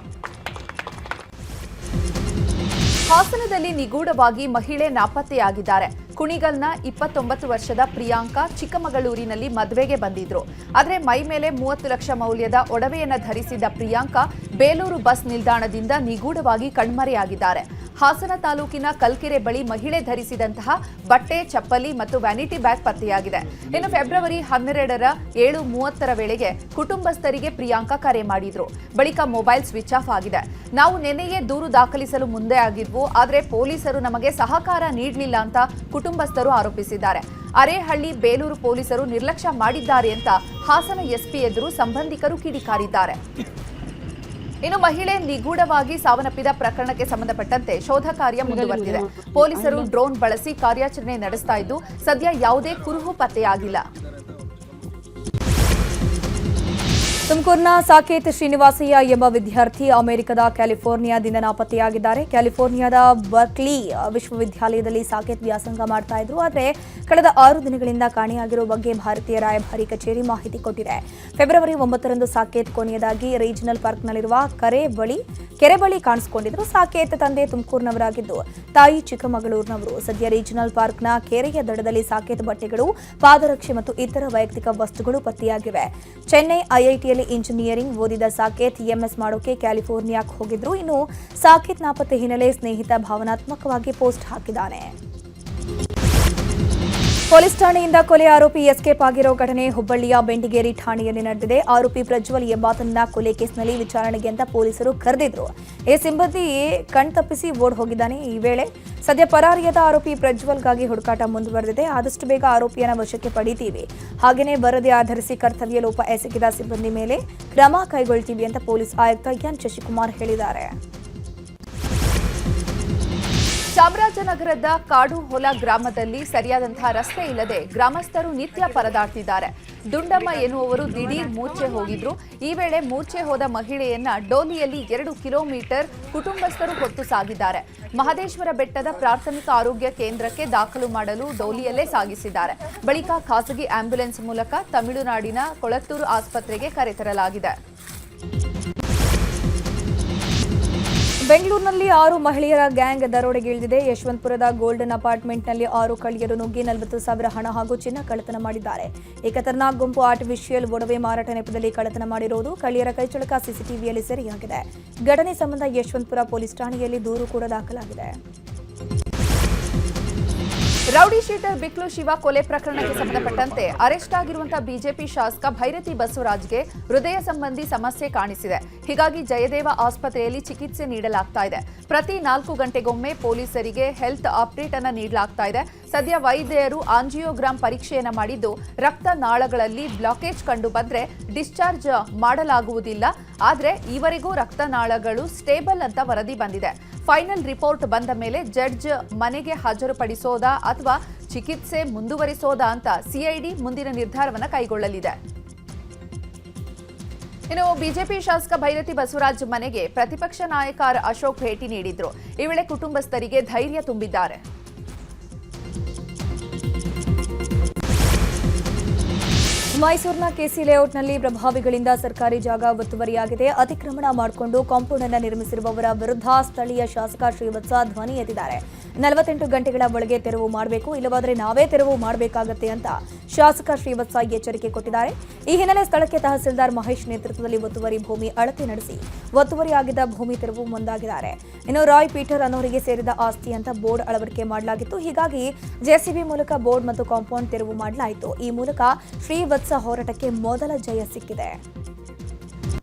ಹಾಸನದಲ್ಲಿ ನಿಗೂಢವಾಗಿ ಮಹಿಳೆ ನಾಪತ್ತೆಯಾಗಿದ್ದಾರೆ. ಕುಣಿಗಲ್ನ 29 ವರ್ಷದ ಪ್ರಿಯಾಂಕಾ ಚಿಕ್ಕಮಗಳೂರಿನಲ್ಲಿ ಮದುವೆಗೆ ಬಂದಿದ್ರು. ಆದರೆ ಮೈ ಮೇಲೆ 30 ಲಕ್ಷ ಮೌಲ್ಯದ ಒಡವೆಯನ್ನ ಧರಿಸಿದ್ದ ಪ್ರಿಯಾಂಕಾ ಬೇಲೂರು ಬಸ್ ನಿಲ್ದಾಣದಿಂದ ನಿಗೂಢವಾಗಿ ಕಣ್ಮರೆಯಾಗಿದ್ದಾರೆ. ಹಾಸನ ತಾಲೂಕಿನ ಕಲ್ಕೆರೆ ಬಳಿ ಮಹಿಳೆ ಧರಿಸಿದಂತಹ ಬಟ್ಟೆ, ಚಪ್ಪಲಿ ಮತ್ತು ವ್ಯಾನಿಟಿ ಬ್ಯಾಗ್ ಪತ್ತೆಯಾಗಿದೆ. ಇನ್ನು ಫೆಬ್ರವರಿ 12ರ 7:30 ವೇಳೆಗೆ ಕುಟುಂಬಸ್ಥರಿಗೆ ಪ್ರಿಯಾಂಕಾ ಕರೆ ಮಾಡಿದ್ರು. ಬಳಿಕ ಮೊಬೈಲ್ ಸ್ವಿಚ್ ಆಫ್ ಆಗಿದೆ. ನಾವು ನಿನ್ನೆಯೇ ದೂರು ದಾಖಲಿಸಲು ಮುಂದೆ ಆಗಿದ್ವು, ಆದರೆ ಪೊಲೀಸರು ನಮಗೆ ಸಹಕಾರ ನೀಡಲಿಲ್ಲ ಅಂತ ಕುಟುಂಬಸ್ಥರು ಆರೋಪಿಸಿದ್ದಾರೆ. ಅರೇಹಳ್ಳಿ ಬೇಲೂರು ಪೊಲೀಸರು ನಿರ್ಲಕ್ಷ್ಯ ಮಾಡಿದ್ದಾರೆ ಅಂತ ಹಾಸನ ಎಸ್ಪಿ ಎದುರು ಸಂಬಂಧಿಕರು ಕಿಡಿಕಾರಿದ್ದಾರೆ. ಇನ್ನು ಮಹಿಳೆ ನಿಗೂಢವಾಗಿ ಸಾವನ್ನಪ್ಪಿದ ಪ್ರಕರಣಕ್ಕೆ ಸಂಬಂಧಪಟ್ಟಂತೆ ಶೋಧ ಕಾರ್ಯ ಮುಂದುವರೆದಿದೆ. ಪೊಲೀಸರು ಡ್ರೋನ್ ಬಳಸಿ ಕಾರ್ಯಾಚರಣೆ ನಡೆಸ್ತಾ ಇದ್ದು, ಸದ್ಯ ಯಾವುದೇ ಕುರುಹು ಪತ್ತೆಯಾಗಿಲ್ಲ. ತುಮಕೂರಿನ ಸಾಕೇತ್ ಶ್ರೀನಿವಾಸಯ್ಯ ಎಂಬ ವಿದ್ಯಾರ್ಥಿ ಅಮೆರಿಕದ ಕ್ಯಾಲಿಫೋರ್ನಿಯಾದಿಂದ ನಾಪತ್ತೆಯಾಗಿದ್ದಾರೆ. ಕ್ಯಾಲಿಫೋರ್ನಿಯಾದ ಬರ್ಕ್ಲಿ ವಿಶ್ವವಿದ್ಯಾಲಯದಲ್ಲಿ ಸಾಕೇತ್ ವ್ಯಾಸಂಗ ಮಾಡ್ತಾ ಇದ್ರು. ಆದರೆ ಕಳೆದ 6 ದಿನಗಳಿಂದ ಕಾಣೆಯಾಗಿರುವ ಬಗ್ಗೆ ಭಾರತೀಯ ರಾಯಭಾರಿ ಕಚೇರಿ ಮಾಹಿತಿ ಕೊಟ್ಟಿದೆ. ಫೆಬ್ರವರಿ 9ರಂದು ಸಾಕೇತ್ ಕೊನೆಯದಾಗಿ ರೀಜನಲ್ ಪಾರ್ಕ್ನಲ್ಲಿರುವ ಕೆರೆ ಬಳಿ ಕಾಣಿಸಿಕೊಂಡಿದ್ರು. ಸಾಕೇತ್ ತಂದೆ ತುಮಕೂರಿನವರಾಗಿದ್ದು, ತಾಯಿ ಚಿಕ್ಕಮಗಳೂರಿನವರು. ಸದ್ಯ ರೀಜನಲ್ ಪಾರ್ಕ್ನ ಕೆರೆಯ ದಡದಲ್ಲಿ ಸಾಕೇತ್ ಬಟ್ಟೆಗಳು, ಪಾದರಕ್ಷೆ ಮತ್ತು ಇತರ ವೈಯಕ್ತಿಕ ವಸ್ತುಗಳು ಪತ್ತೆಯಾಗಿವೆ. ಚೆನ್ನೈ ಐಐಟಿಯಲ್ಲಿ ಇಂಜಿನಿಯರಿಂಗ್ ಓದಿದ ಸಾಕೇತ್ ಎಂಎಸ್ ಮಾಡೋಕೆ ಕ್ಯಾಲಿಫೋರ್ನಿಯಾಕ್ಕೆ ಹೋಗಿದ್ರು. ಇನ್ನು ಸಾಕೇತ್ ನಾಪತ್ತೆ ಹಿನ್ನೆಲೆ ಸ್ನೇಹಿತ ಭಾವನಾತ್ಮಕವಾಗಿ ಪೋಸ್ಟ್ ಹಾಕಿದ್ದಾನೆ. ಪೊಲೀಸ್ ಠಾಣೆಯಿಂದ ಕೊಲೆ ಆರೋಪಿ ಎಸ್ಕೇಪ್ ಆಗಿರೋ ಘಟನೆ ಹುಬ್ಬಳ್ಳಿಯ ಬೆಂಡಿಗೇರಿ ಠಾಣೆಯಲ್ಲಿ ನಡೆದಿದೆ. ಆರೋಪಿ ಪ್ರಜ್ವಲ್ ಎಂಬಾತನನ್ನ ಕೊಲೆ ಕೇಸ್ನಲ್ಲಿ ವಿಚಾರಣೆಗೆ ಅಂತ ಪೊಲೀಸರು ಕರೆದಿದ್ರು. ಈ ಸಿಬ್ಬಂದಿ ಕಣ್ತಪ್ಪಿಸಿ ಓಡ್ ಹೋಗಿದ್ದಾನೆ. ಈ ವೇಳೆ ಸದ್ಯ ಪರಾರಿಯಾದ ಆರೋಪಿ ಪ್ರಜ್ವಲ್ಗಾಗಿ ಹುಡುಕಾಟ ಮುಂದುವರೆದಿದೆ. ಆದಷ್ಟು ಬೇಗ ಆರೋಪಿಯನ್ನ ವಶಕ್ಕೆ ಪಡಿತೀವಿ. ಹಾಗೆಯೇ ವರದಿ ಆಧರಿಸಿ ಕರ್ತವ್ಯ ಲೋಪ ಎಸಗಿದ ಸಿಬ್ಬಂದಿ ಮೇಲೆ ಕ್ರಮ ಕೈಗೊಳ್ತೀವಿ ಅಂತ ಪೊಲೀಸ್ ಆಯುಕ್ತ ಎನ್ ಶಶಿಕುಮಾರ್ ಹೇಳಿದ್ದಾರೆ. ಚಾಮರಾಜನಗರದ ಕಾಡುಹೊಲ ಗ್ರಾಮದಲ್ಲಿ ಸರಿಯಾದಂತಹ ರಸ್ತೆ ಇಲ್ಲದೆ ಗ್ರಾಮಸ್ಥರು ನಿತ್ಯ ಪರದಾಡ್ತಿದ್ದಾರೆ. ದುಂಡಮ್ಮ ಎನ್ನುವವರು ದಿಢೀರ್ ಮೂರ್ಛೆ ಹೋಗಿದ್ರು. ಈ ವೇಳೆ ಮೂರ್ಛೆ ಹೋದ ಮಹಿಳೆಯನ್ನ ಡೋಲಿಯಲ್ಲಿ 2 ಕಿಲೋಮೀಟರ್ ಕುಟುಂಬಸ್ಥರು ಹೊತ್ತು ಸಾಗಿದ್ದಾರೆ. ಮಹದೇಶ್ವರ ಬೆಟ್ಟದ ಪ್ರಾಥಮಿಕ ಆರೋಗ್ಯ ಕೇಂದ್ರಕ್ಕೆ ದಾಖಲು ಮಾಡಲು ಡೋಲಿಯಲ್ಲೇ ಸಾಗಿಸಿದ್ದಾರೆ. ಬಳಿಕ ಖಾಸಗಿ ಆಂಬ್ಯುಲೆನ್ಸ್ ಮೂಲಕ ತಮಿಳುನಾಡಿನ ಕೊಳತ್ತೂರು ಆಸ್ಪತ್ರೆಗೆ ಕರೆತರಲಾಗಿದೆ. ಬೆಂಗಳೂರಿನಲ್ಲಿ 6 ಮಹಿಳೆಯರ ಗ್ಯಾಂಗ್ ದರೋಡೆಗಿಳಿದಿದೆ. ಯಶವಂತಪುರದ ಗೋಲ್ಡನ್ ಅಪಾರ್ಟ್ಮೆಂಟ್ನಲ್ಲಿ 6 ಕಳ್ಳಿಯರು ನುಗ್ಗಿ 40,000 ಹಣ ಹಾಗೂ ಚಿನ್ನ ಕಳ್ಳತನ ಮಾಡಿದ್ದಾರೆ. ಈ ಖತರ್ನಾಕ್ ಗುಂಪು ಆರ್ಟಿಫಿಷಿಯಲ್ ಒಡವೆ ಮಾರಾಟ ನೆಪದಲ್ಲಿ ಕಳ್ಳತನ ಮಾಡಿರುವುದು ಕಳ್ಳಿಯರ ಕೈಚಳಕ ಸಿಸಿಟಿವಿಯಲ್ಲಿ ಸೆರೆಯಾಗಿದೆ. ಘಟನೆ ಸಂಬಂಧ ಯಶವಂತಪುರ ಪೊಲೀಸ್ ಠಾಣೆಯಲ್ಲಿ ದೂರು ಕೂಡ ದಾಖಲಾಗಿದೆ. ರೌಡಿ ಶೀಟರ್ ಬಿಕ್ಲು ಶಿವ ಕೊಲೆ ಪ್ರಕರಣಕ್ಕೆ ಸಂಬಂಧಪಟ್ಟಂತೆ ಅರೆಸ್ಟ್ ಆಗಿರುವಂತಹ ಬಿಜೆಪಿ ಶಾಸಕ ಭೈರತಿ ಬಸವರಾಜ್ಗೆ ಹೃದಯ ಸಂಬಂಧಿ ಸಮಸ್ಯೆ ಕಾಣಿಸಿದೆ. ಹೀಗಾಗಿ ಜಯದೇವ ಆಸ್ಪತ್ರೆಯಲ್ಲಿ ಚಿಕಿತ್ಸೆ ನೀಡಲಾಗ್ತಾ ಇದೆ. ಪ್ರತಿ 4 ಗಂಟೆಗೊಮ್ಮೆ ಪೊಲೀಸರಿಗೆ ಹೆಲ್ತ್ ಅಪ್ಡೇಟ್ ಅನ್ನು ನೀಡಲಾಗ್ತಾ ಇದೆ. ಸದ್ಯ ವೈದ್ಯರು ಆಂಜಿಯೋಗ್ರಾಮ್ ಪರೀಕ್ಷೆಯನ್ನು ಮಾಡಿದ್ದು ರಕ್ತನಾಳಗಳಲ್ಲಿ ಬ್ಲಾಕೇಜ್ ಕಂಡು ಬಂದ್ರೆ ಡಿಸ್ಚಾರ್ಜ್ ಮಾಡಲಾಗುವುದಿಲ್ಲ. ಆದರೆ ಈವರೆಗೂ ರಕ್ತನಾಳಗಳು ಸ್ಟೇಬಲ್ ಅಂತ ವರದಿ ಬಂದಿದೆ. ಫೈನಲ್ ರಿಪೋರ್ಟ್ ಬಂದ ಮೇಲೆ ಜಡ್ಜ್ ಮನೆಗೆ ಹಾಜರುಪಡಿಸೋದಾ ಅಥವಾ ಚಿಕಿತ್ಸೆ ಮುಂದುವರಿಸೋದಾ ಅಂತ ಸಿಐಡಿ ಮುಂದಿನ ನಿರ್ಧಾರವನ್ನು ಕೈಗೊಳ್ಳಲಿದೆ. ಇನ್ನು ಬಿಜೆಪಿ ಶಾಸಕ ಭೈರತಿ ಬಸವರಾಜ್ ಮನೆಗೆ ಪ್ರತಿಪಕ್ಷ ನಾಯಕ ಆರ್ ಅಶೋಕ್ ಭೇಟಿ ನೀಡಿದ್ರು. ಈ ವೇಳೆ ಕುಟುಂಬಸ್ಥರಿಗೆ ಧೈರ್ಯ ತುಂಬಿದ್ದಾರೆ. ಮೈಸೂರಿನ ಕೆಸಿ ಲೇಔಟ್ನಲ್ಲಿ ಪ್ರಭಾವಿಗಳಿಂದ ಸರ್ಕಾರಿ ಜಾಗ ಒತ್ತುವರಿಯಾಗಿದೆ. ಅತಿಕ್ರಮಣ ಮಾಡಿಕೊಂಡು ಕಾಂಪೌಂಡ್ ಅನ್ನು ನಿರ್ಮಿಸಿರುವವರ ವಿರುದ್ಧ ಸ್ಥಳೀಯ ಶಾಸಕ ಶ್ರೀವತ್ಸ ಧ್ವನಿ ಎತ್ತಿದ್ದಾರೆ. 48 ಗಂಟೆಗಳ ಒಳಗೆ ತೆರವು ಮಾಡಬೇಕು, ಇಲ್ಲವಾದರೆ ನಾವೇ ತೆರವು ಮಾಡಬೇಕಾಗತ್ತೆ ಅಂತ ಶಾಸಕ ಶ್ರೀವತ್ಸ ಎಚ್ಚರಿಕೆ ಕೊಟ್ಟಿದ್ದಾರೆ. ಈ ಹಿನ್ನೆಲೆ ಸ್ಥಳಕ್ಕೆ ತಹಸೀಲ್ದಾರ್ ಮಹೇಶ್ ನೇತೃತ್ವದಲ್ಲಿ ಒತ್ತುವರಿ ಭೂಮಿ ಅಳತೆ ನಡೆಸಿ ಒತ್ತುವರಿಯಾಗಿದ್ದ ಭೂಮಿ ತೆರವು ಮುಂದಾಗಿದ್ದಾರೆ. ಇನ್ನು ರಾಯ್ ಪೀಟರ್ ಅನ್ನೋರಿಗೆ ಸೇರಿದ ಆಸ್ತಿ ಅಂತ ಬೋರ್ಡ್ ಅಳವಡಿಕೆ ಮಾಡಲಾಗಿತ್ತು. ಹೀಗಾಗಿ ಜೆಸಿಬಿ ಮೂಲಕ ಬೋರ್ಡ್ ಮತ್ತು ಕಾಂಪೌಂಡ್ ತೆರವು ಮಾಡಲಾಯಿತು. ಈ ಮೂಲಕ ಶ್ರೀವತ್ಸ ಹೋರಾಟಕ್ಕೆ ಮೊದಲ ಜಯ ಸಿಕ್ಕಿದೆ.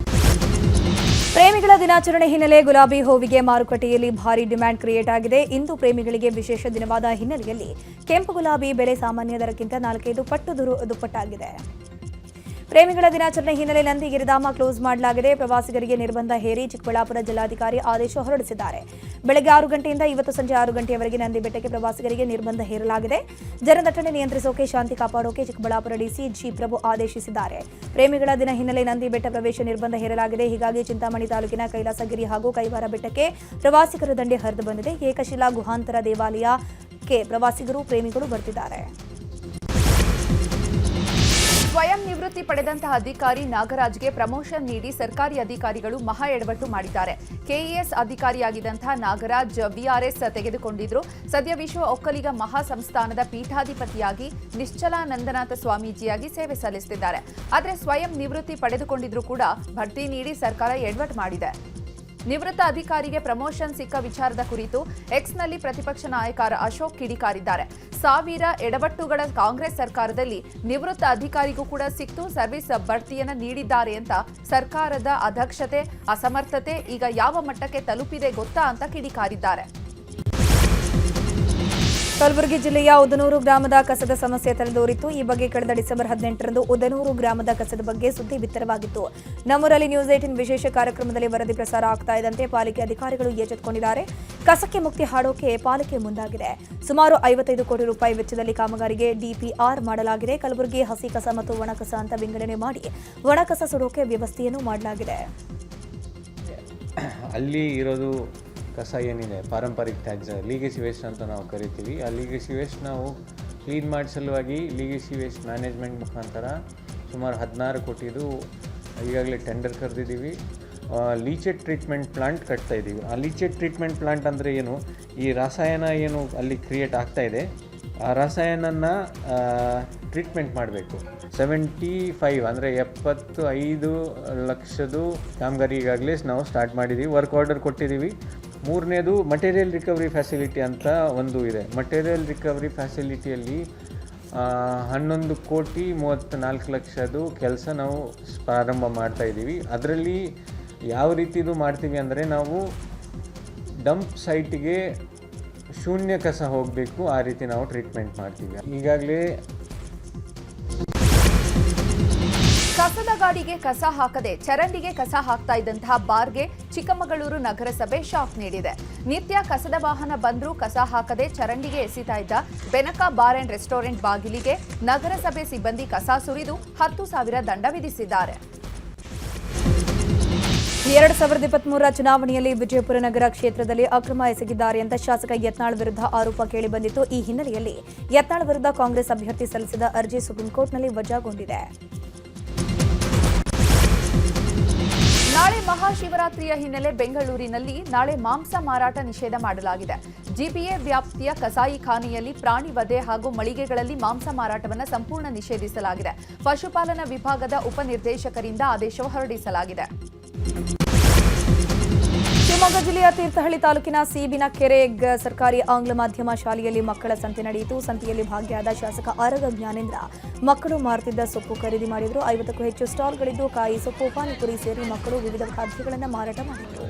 ಪ್ರೇಮಿಗಳ ದಿನಾಚರಣೆ ಹಿನ್ನೆಲೆ ಗುಲಾಬಿ ಹೂವಿಗೆ ಮಾರುಕಟ್ಟೆಯಲ್ಲಿ ಭಾರಿ ಡಿಮ್ಯಾಂಡ್ ಕ್ರಿಯೇಟ್ ಆಗಿದೆ. ಇಂದು ಪ್ರೇಮಿಗಳಿಗೆ ವಿಶೇಷ ದಿನವಾದ ಹಿನ್ನೆಲೆಯಲ್ಲಿ ಕೆಂಪು ಗುಲಾಬಿ ಬೆಲೆ ಸಾಮಾನ್ಯ ದರಕ್ಕಿಂತ 4-5 ಪಟ್ಟು ದುಪ್ಪಟ್ಟಾಗಿದೆ. ಪ್ರೇಮಿಗಳ ದಿನಾಚರಣೆ ಹಿನ್ನೆಲೆ ನಂದಿ ಗಿರಿಧಾಮ ಕ್ಲೋಸ್ ಮಾಡಲಾಗಿದೆ. ಪ್ರವಾಸಿಗರಿಗೆ ನಿರ್ಬಂಧ ಹೇರಿ ಚಿಕ್ಕಬಳ್ಳಾಪುರ ಜಿಲ್ಲಾಧಿಕಾರಿ ಆದೇಶ ಹೊರಡಿಸಿದ್ದಾರೆ. ಬೆಳಗ್ಗೆ 6 ಗಂಟೆಯಿಂದ ಇವತ್ತು ಸಂಜೆ 6 ಗಂಟೆಯವರೆಗೆ ನಂದಿ ಬೆಟ್ಟಕ್ಕೆ ಪ್ರವಾಸಿಗರಿಗೆ ನಿರ್ಬಂಧ ಹೇರಲಾಗಿದೆ. ಜನದಟ್ಟಣೆ ನಿಯಂತ್ರಿಸೋಕೆ, ಶಾಂತಿ ಕಾಪಾಡೋಕೆ ಚಿಕ್ಕಬಳ್ಳಾಪುರ ಡಿಸಿ ಜಿ ಪ್ರಭು ಆದೇಶಿಸಿದ್ದಾರೆ. ಪ್ರೇಮಿಗಳ ದಿನ ಹಿನ್ನೆಲೆ ನಂದಿ ಬೆಟ್ಟ ಪ್ರವೇಶ ನಿರ್ಬಂಧ ಹೇರಲಾಗಿದೆ. ಹೀಗಾಗಿ ಚಿಂತಾಮಣಿ ತಾಲೂಕಿನ ಕೈಲಾಸಗಿರಿ ಹಾಗೂ ಕೈವಾರ ಬೆಟ್ಟಕ್ಕೆ ಪ್ರವಾಸಿಗರ ದಂಡೆ ಹರಿದು ಬಂದಿದೆ. ಏಕಶಿಲಾ ಗುಹಾಂತರ ದೇವಾಲಯಕ್ಕೆ ಪ್ರವಾಸಿಗರು ಪ್ರೇಮಿಗಳು ಬರ್ತಿದ್ದಾರೆ. ಸ್ವಯಂ ನಿವೃತ್ತಿ ಪಡೆದಂತಹ ಅಧಿಕಾರಿ ನಾಗರಾಜ್ಗೆ ಪ್ರಮೋಷನ್ ನೀಡಿ ಸರ್ಕಾರಿ ಅಧಿಕಾರಿಗಳು ಮಹಾ ಎಡವಟ್ಟು ಮಾಡಿದ್ದಾರೆ. KES ಅಧಿಕಾರಿಯಾಗಿದ್ದಂತಹ Nagaraj VRS ತೆಗೆದುಕೊಂಡಿದ್ರು. ಸದ್ಯ ವಿಶ್ವ ಒಕ್ಕಲಿಗ ಮಹಾಸಂಸ್ಥಾನದ ಪೀಠಾಧಿಪತಿಯಾಗಿ ನಿಶ್ಚಲಾನಂದನಾಥ ಸ್ವಾಮೀಜಿಯಾಗಿ ಸೇವೆ ಸಲ್ಲಿಸುತ್ತಿದ್ದಾರೆ. ಆದರೆ ಸ್ವಯಂ ನಿವೃತ್ತಿ ಪಡೆದುಕೊಂಡಿದ್ರು ಕೂಡ ಬಡ್ತಿ ನೀಡಿ ಸರ್ಕಾರ ಎಡವಟ್ಟು ಮಾಡಿದೆ. ನಿವೃತ್ತ ಅಧಿಕಾರಿಗೆ ಪ್ರಮೋಷನ್ ಸಿಕ್ಕ ವಿಚಾರದ ಕುರಿತು ಎಕ್ಸ್ನಲ್ಲಿ ಪ್ರತಿಪಕ್ಷ ನಾಯಕ ಅಶೋಕ್ ಕಿಡಿಕಾರಿದ್ದಾರೆ. 1000 ಎಡವಟ್ಟುಗಳ ಕಾಂಗ್ರೆಸ್ ಸರ್ಕಾರದಲ್ಲಿ ನಿವೃತ್ತ ಅಧಿಕಾರಿಗೂ ಕೂಡ ಸಿಕ್ತು, ಸರ್ವಿಸ್ ಬಡ್ತಿಯನ್ನ ನೀಡಿದ್ದಾರೆ ಅಂತ ಸರ್ಕಾರದ ಅದಕ್ಷತೆ, ಅಸಮರ್ಥತೆ ಈಗ ಯಾವ ಮಟ್ಟಕ್ಕೆ ತಲುಪಿದೆ ಗೊತ್ತಾ ಅಂತ ಕಿಡಿಕಾರಿದ್ದಾರೆ. ಕಲಬುರಗಿ ಜಿಲ್ಲೆಯ ಉದನೂರು ಗ್ರಾಮದ ಕಸದ ಸಮಸ್ಯೆ ತಲೆದೋರಿತ್ತು. ಈ ಬಗ್ಗೆ ಕಳೆದ ಡಿಸೆಂಬರ್ 18ರಂದು ಉದನೂರು ಗ್ರಾಮದ ಕಸದ ಬಗ್ಗೆ ಸುದ್ದಿ ಬಿತ್ತರವಾಗಿತ್ತು. ನಮ್ಮೂರಲ್ಲಿ ನ್ಯೂಸ್ 18 ವಿಶೇಷ ಕಾರ್ಯಕ್ರಮದಲ್ಲಿ ವರದಿ ಪ್ರಸಾರ ಆಗ್ತಾ ಇದ್ದಂತೆ ಪಾಲಿಕೆ ಅಧಿಕಾರಿಗಳು ಎಚ್ಚೆತ್ತುಕೊಂಡಿದ್ದಾರೆ. ಕಸಕ್ಕೆ ಮುಕ್ತಿ ಹಾಡೋಕೆ ಪಾಲಿಕೆ ಮುಂದಾಗಿದೆ. ಸುಮಾರು 55 ಕೋಟಿ ರೂಪಾಯಿ ವೆಚ್ಚದಲ್ಲಿ ಕಾಮಗಾರಿಗೆ ಡಿಪಿಆರ್ ಮಾಡಲಾಗಿದೆ. ಕಲಬುರಗಿ ಹಸಿ ಕಸ ಮತ್ತು ಒಣಕಸ ಅಂತ ವಿಂಗಡಣೆ ಮಾಡಿ ಒಣಕಸ ಸುಡೋಕೆ ವ್ಯವಸ್ಥೆಯನ್ನು ಮಾಡಲಾಗಿದೆ. ಅಲ್ಲಿ ಇರೋದು ಕಸ ಏನಿದೆ ಪಾರಂಪರಿಕ ತ್ಯಾಜ್ಯ ಲೀಗಸಿ ವೇಸ್ಟ್ ಅಂತ ನಾವು ಕರಿತೀವಿ. ಆ ಲೀಗಸಿ ವೇಸ್ಟ್ ನಾವು ಕ್ಲೀನ್ ಮಾಡಿ ಸಲುವಾಗಿ ಲೀಗಸಿ ವೇಸ್ಟ್ ಮ್ಯಾನೇಜ್ಮೆಂಟ್ ಮುಖಾಂತರ ಸುಮಾರು 16 ಕೋಟಿದು ಈಗಾಗಲೇ ಟೆಂಡರ್ ಕರೆದಿದ್ದೀವಿ. ಲೀಚೆಡ್ ಟ್ರೀಟ್ಮೆಂಟ್ ಪ್ಲಾಂಟ್ ಕಟ್ತಾ ಇದ್ದೀವಿ. ಆ ಲೀಚೆಡ್ ಟ್ರೀಟ್ಮೆಂಟ್ ಪ್ಲಾಂಟ್ ಅಂದರೆ ಏನು, ಈ ರಸಾಯನ ಏನು ಅಲ್ಲಿ ಕ್ರಿಯೇಟ್ ಆಗ್ತಾ ಇದೆ ಆ ರಸಾಯನನ ಟ್ರೀಟ್ಮೆಂಟ್ ಮಾಡಬೇಕು. 75 ಅಂದರೆ 75 ಲಕ್ಷದ್ದು ಕಾಮಗಾರಿ ಈಗಾಗಲೇ ನಾವು ಸ್ಟಾರ್ಟ್ ಮಾಡಿದ್ದೀವಿ. ವರ್ಕ್ ಆರ್ಡರ್ ಕೊಟ್ಟಿದ್ದೀವಿ. 3ನೇದು ಮಟೀರಿಯಲ್ ರಿಕವರಿ ಫೆಸಿಲಿಟಿ ಅಂತ ಒಂದು ಇದೆ. ಮಟೀರಿಯಲ್ ರಿಕವರಿ ಫೆಸಿಲಿಟಿಯಲ್ಲಿ 11,34,00,000ದು ಕೆಲಸ ನಾವು ಪ್ರಾರಂಭ ಮಾಡ್ತಾಯಿದ್ದೀವಿ. ಅದರಲ್ಲಿ ಯಾವ ರೀತಿದು ಮಾಡ್ತೀವಿ ಅಂದರೆ ನಾವು ಡಂಪ್ ಸೈಟಿಗೆ ಶೂನ್ಯ ಕಸ ಹೋಗಬೇಕು, ಆ ರೀತಿ ನಾವು ಟ್ರೀಟ್ಮೆಂಟ್ ಮಾಡ್ತೀವಿ. ಈಗಾಗಲೇ ಕಸದ ಗಾಡಿಗೆ ಕಸ ಹಾಕದೆ ಚರಂಡಿಗೆ ಕಸ ಹಾಕ್ತಾ ಇದ್ದಂತಹ ಬಾರ್ಗೆ ಚಿಕ್ಕಮಗಳೂರು ನಗರಸಭೆ ಶಾಕ್ ನೀಡಿದೆ. ನಿತ್ಯ ಕಸದ ವಾಹನ ಬಂದರೂ ಕಸ ಹಾಕದೆ ಚರಂಡಿಗೆ ಎಸಿತಾ ಇದ್ದ ಬೆನಕ ಬಾರ್ ಅಂಡ್ ರೆಸ್ಟೋರೆಂಟ್ ಬಾಗಿಲಿಗೆ ನಗರಸಭೆ ಸಿಬ್ಬಂದಿ ಕಸ ಸುರಿದು 10,000 ದಂಡ ವಿಧಿಸಿದ್ದಾರೆ. 2023 ಚುನಾವಣೆಯಲ್ಲಿ ವಿಜಯಪುರ ನಗರ ಕ್ಷೇತ್ರದಲ್ಲಿ ಅಕ್ರಮ ಎಸಗಿದ್ದಾರೆ ಅಂತ ಶಾಸಕ ಯತ್ನಾಳ್ ವಿರುದ್ಧ ಆರೋಪ ಕೇಳಿಬಂದಿತ್ತು. ಈ ಹಿನ್ನೆಲೆಯಲ್ಲಿ ಯತ್ನಾಳ್ ವಿರುದ್ಧ ಕಾಂಗ್ರೆಸ್ ಅಭ್ಯರ್ಥಿ ಸಲ್ಲಿಸಿದ ಅರ್ಜಿ ಸುಪ್ರೀಂಕೋರ್ಟ್ನಲ್ಲಿ ವಜಾಗೊಂಡಿದೆ. ನಾಳೆ ಮಹಾಶಿವರಾತ್ರಿಯ ಹಿನ್ನೆಲೆ ಬೆಂಗಳೂರಿನಲ್ಲಿ ನಾಳೆ ಮಾಂಸ ಮಾರಾಟ ನಿಷೇಧ ಮಾಡಲಾಗಿದೆ. ಜಿಪಿಎ ವ್ಯಾಪ್ತಿಯ ಕಸಾಯಿಖಾನೆಯಲ್ಲಿ ಪ್ರಾಣಿ ವಧೆ ಹಾಗೂ ಮಳಿಗೆಗಳಲ್ಲಿ ಮಾಂಸ ಮಾರಾಟವನ್ನು ಸಂಪೂರ್ಣ ನಿಷೇಧಿಸಲಾಗಿದೆ. ಪಶುಪಾಲನಾ ವಿಭಾಗದ ಉಪನಿರ್ದೇಶಕರಿಂದ ಆದೇಶ ಹೊರಡಿಸಲಾಗಿದೆ. ಶಿವಮೊಗ್ಗ ಜಿಲ್ಲೆಯ ತೀರ್ಥಹಳ್ಳಿ ತಾಲೂಕಿನ ಸೀಬಿನ ಕೆರೆ ಸರ್ಕಾರಿ ಆಂಗ್ಲ ಮಾಧ್ಯಮ ಶಾಲೆಯಲ್ಲಿ ಮಕ್ಕಳ ಸಂತೆ ನಡೆಯಿತು. ಸಂತೆಯಲ್ಲಿ ಭಾಗಿಯಾದ ಶಾಸಕ ಆರಗ ಜ್ಞಾನೇಂದ್ರ ಮಕ್ಕಳು ಮಾರುತ್ತಿದ್ದ ಸೊಪ್ಪು ಖರೀದಿ ಮಾಡಿದರು. 50ಕ್ಕೂ ಹೆಚ್ಚು ಸ್ಟಾಲ್ಗಳಿದ್ದು ಕಾಯಿ, ಸೊಪ್ಪು, ಪಾನಿಪುರಿ ಸೇರಿ ಮಕ್ಕಳು ವಿವಿಧ ಖಾದ್ಯಗಳನ್ನು ಮಾರಾಟ ಮಾಡಿದರು.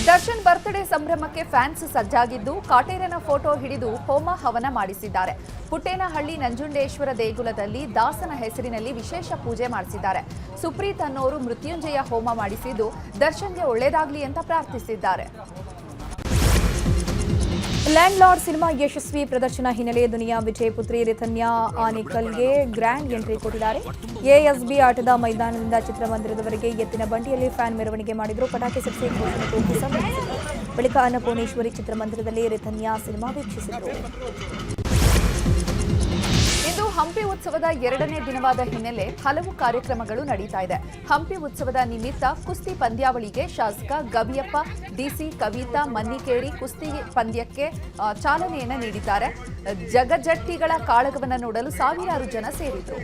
ದರ್ಶನ್ ಬರ್ತ್ಡೇ ಸಂಭ್ರಮಕ್ಕೆ ಫ್ಯಾನ್ಸ್ ಸಜ್ಜಾಗಿದ್ದು ಕಾಟೇರನ ಫೋಟೋ ಹಿಡಿದು ಹೋಮ ಹವನ ಮಾಡಿಸಿದ್ದಾರೆ. ಪುಟ್ಟೇನಹಳ್ಳಿ ನಂಜುಂಡೇಶ್ವರ ದೇಗುಲದಲ್ಲಿ ದಾಸನ ಹೆಸರಿನಲ್ಲಿ ವಿಶೇಷ ಪೂಜೆ ಮಾಡಿಸಿದ್ದಾರೆ. ಸುಪ್ರೀತ್ ಅನ್ನೋರು ಮೃತ್ಯುಂಜಯ ಹೋಮ ಮಾಡಿಸಿದ್ದು ದರ್ಶನ್ಗೆ ಒಳ್ಳೆಯದಾಗಲಿ ಅಂತ ಪ್ರಾರ್ಥಿಸಿದ್ದಾರೆ. ಲ್ಯಾಂಡ್ ಲಾರ್ಡ್ ಸಿನಿಮಾ ಯಶಸ್ವಿ ಪ್ರದರ್ಶನ ಹಿನ್ನೆಲೆ ದುನಿಯಾ ವಿಜಯ್ ಪುತ್ರಿ ರಿತನ್ಯಾ ಆನೇಕಲ್ಗೆ ಗ್ರ್ಯಾಂಡ್ ಎಂಟ್ರಿ ಕೊಟ್ಟಿದ್ದಾರೆ. ಎಎಸ್ಬಿ ಆಟದ ಮೈದಾನದಿಂದ ಚಿತ್ರಮಂದಿರದವರೆಗೆ ಎತ್ತಿನ ಬಂಡಿಯಲ್ಲಿ ಫ್ಯಾನ್ ಮೆರವಣಿಗೆ ಮಾಡಿದ್ರು. ಪಟಾಕಿ ಸಿಡಿಸಿ ಘೋಷಣೆ ಕೂಗಿ ಸಂಭ್ರಮಿಸಿದರು. ಬಳಿಕ ಅನ್ನಪೂರ್ಣೇಶ್ವರಿ ಚಿತ್ರಮಂದಿರದಲ್ಲಿ ರಿತನ್ಯಾ ಸಿನಿಮಾ ವೀಕ್ಷಿಸಿದರು. ಇಂದು ಹಂಪಿ ಉತ್ಸವದ 2ನೇ ದಿನವಾದ ಹಿನ್ನೆಲೆ ಹಲವು ಕಾರ್ಯಕ್ರಮಗಳು ನಡೀತಾ ಇದೆ. ಹಂಪಿ ಉತ್ಸವದ ನಿಮಿತ್ತ ಕುಸ್ತಿ ಪಂದ್ಯಾವಳಿಗೆ ಶಾಸಕ ಗವಿಯಪ್ಪ, ಡಿಸಿ ಕವಿತಾ ಮನ್ನಿಕೇರಿ ಕುಸ್ತಿ ಪಂದ್ಯಕ್ಕೆ ಚಾಲನೆಯನ್ನ ನೀಡಿದ್ದಾರೆ. ಜಗಜ್ಜಟ್ಟಿಗಳ ಕಾಳಗವನ್ನು ನೋಡಲು ಸಾವಿರಾರು ಜನ ಸೇರಿದರು.